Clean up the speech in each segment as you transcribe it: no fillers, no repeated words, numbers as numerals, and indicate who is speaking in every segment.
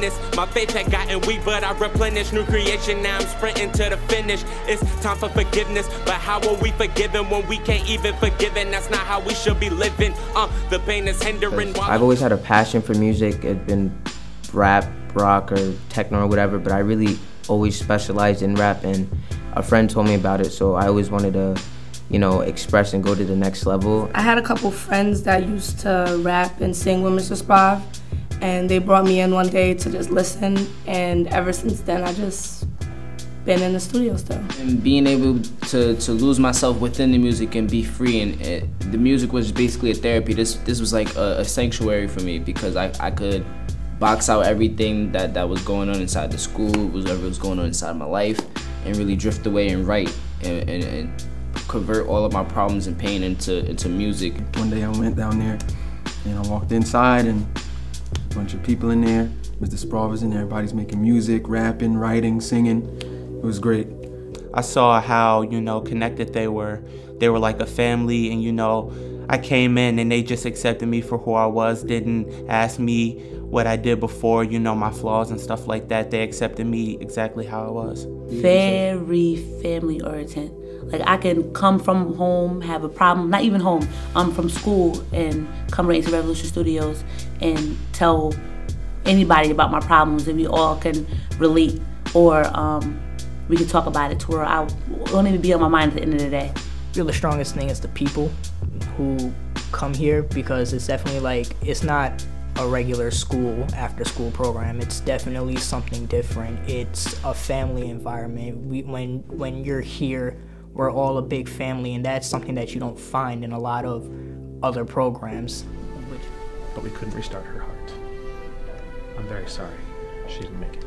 Speaker 1: witness. My faith had gotten weak, but I replenished. New creation, now I'm sprinting to the finish. It's time for forgiveness, but how are we forgiven when we can't even forgive? And that's not how we should be living. The pain is hindering.
Speaker 2: I've always had a passion for music. It's been rap, rock, or techno or whatever, but I really always specialized in rap, and a friend told me about it, so I always wanted to, you know, express and go to the next level.
Speaker 3: I had a couple friends that used to rap and sing with Mr. Sprav, and they brought me in one day to just listen, and ever since then I just been in the studio still.
Speaker 4: And being able to lose myself within the music and be free, and the music was basically a therapy. This was like a sanctuary for me, because I could box out everything that was going on inside the school, whatever was going on inside my life, and really drift away and write and convert all of my problems and pain into music.
Speaker 5: One day I went down there and I walked inside, and a bunch of people in there. Mr. Sprav was in there, everybody's making music, rapping, writing, singing. It was great.
Speaker 1: I saw how, you know, connected they were. They were like a family, and, you know, I came in and they just accepted me for who I was, didn't ask me what I did before, you know, my flaws and stuff like that. They accepted me exactly how I was.
Speaker 6: Very family oriented. Like, I can come from home, have a problem, not even home, from school, and come right into Revolution Studios and tell anybody about my problems, and we all can relate, or we can talk about it to where I won't even be on my mind at the end of the day.
Speaker 7: I feel the strongest thing is the people who come here, because it's definitely like, it's not a regular school, after school program. It's definitely something different. It's a family environment. When you're here, we're all a big family, and that's something that you don't find in a lot of other programs.
Speaker 8: But we couldn't restart her heart. I'm very sorry she didn't make it.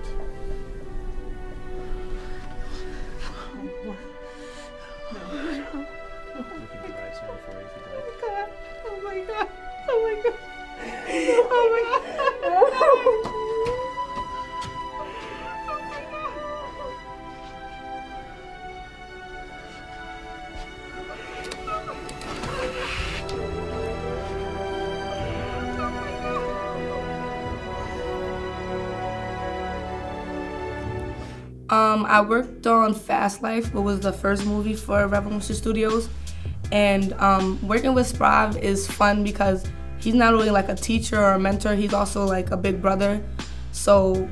Speaker 6: Oh my God. Oh my God. Oh my God.
Speaker 3: I worked on Fast Life, which was the first movie for Revolution Studios. And working with Sprav is fun because he's not only like a teacher or a mentor, he's also like a big brother. So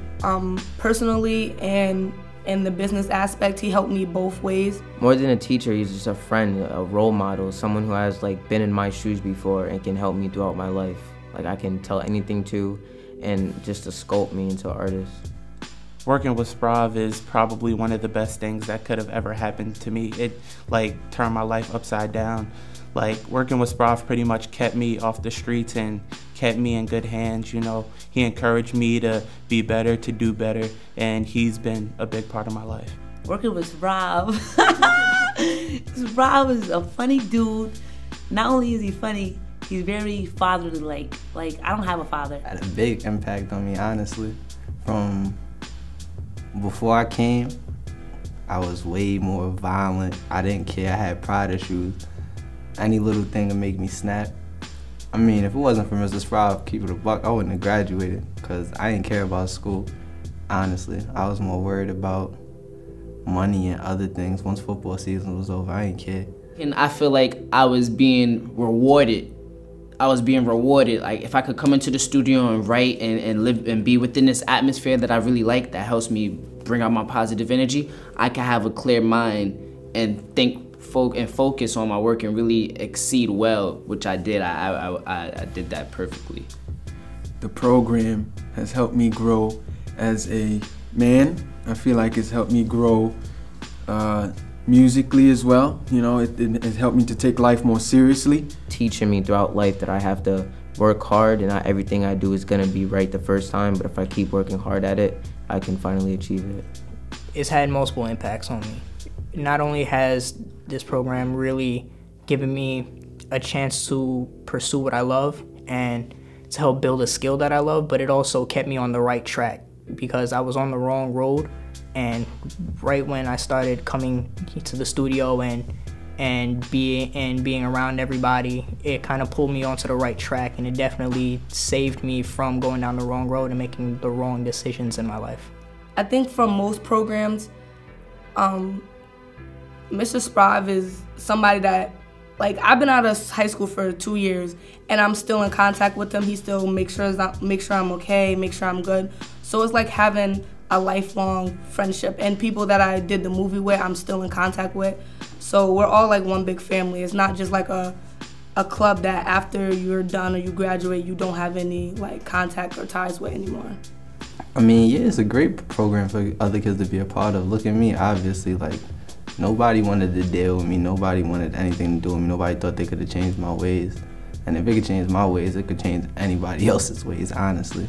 Speaker 3: personally and in the business aspect, he helped me both ways.
Speaker 2: More than a teacher, he's just a friend, a role model, someone who has like been in my shoes before and can help me throughout my life. Like, I can tell anything to, and just to sculpt me into an artist.
Speaker 1: Working with Sprav is probably one of the best things that could have ever happened to me. It like turned my life upside down. Like, working with Sprav pretty much kept me off the streets and kept me in good hands, you know. He encouraged me to be better, to do better, and he's been a big part of my life.
Speaker 6: Working with Sprav. Sprav is a funny dude. Not only is he funny, he's very fatherly. Like I don't have a father.
Speaker 9: Had a big impact on me, honestly. From before I came, I was way more violent. I didn't care. I had pride issues. Any little thing would make me snap. I mean, if it wasn't for Mr. Sprav, keep it a buck, I wouldn't have graduated, because I didn't care about school, honestly. I was more worried about money and other things. Once football season was over, I didn't care.
Speaker 4: And I feel like I was being rewarded. Like, if I could come into the studio and write and live and be within this atmosphere that I really like, that helps me bring out my positive energy, I can have a clear mind and think and focus on my work and really exceed well, which I did. I did that perfectly.
Speaker 5: The program has helped me grow as a man. I feel like it's helped me grow musically as well. You know, it helped me to take life more seriously.
Speaker 2: Teaching me throughout life that I have to work hard, and not everything I do is gonna be right the first time, but if I keep working hard at it, I can finally achieve it.
Speaker 7: It's had multiple impacts on me. Not only has this program really given me a chance to pursue what I love and to help build a skill that I love, but it also kept me on the right track, because I was on the wrong road, and right when I started coming to the studio and and being around everybody, it kind of pulled me onto the right track, and it definitely saved me from going down the wrong road and making the wrong decisions in my life.
Speaker 3: I think from most programs, Mr. Sprav is somebody that, like, I've been out of high school for 2 years, and I'm still in contact with him. He still makes sure I'm okay, make sure I'm good. So it's like having a lifelong friendship, and people that I did the movie with, I'm still in contact with. So we're all like one big family. It's not just like a club that after you're done or you graduate, you don't have any like contact or ties with anymore.
Speaker 9: I mean, yeah, it's a great program for other kids to be a part of. Look at me, obviously, like, nobody wanted to deal with me. Nobody wanted anything to do with me. Nobody thought they could have changed my ways. And if it could change my ways, it could change anybody else's ways, honestly.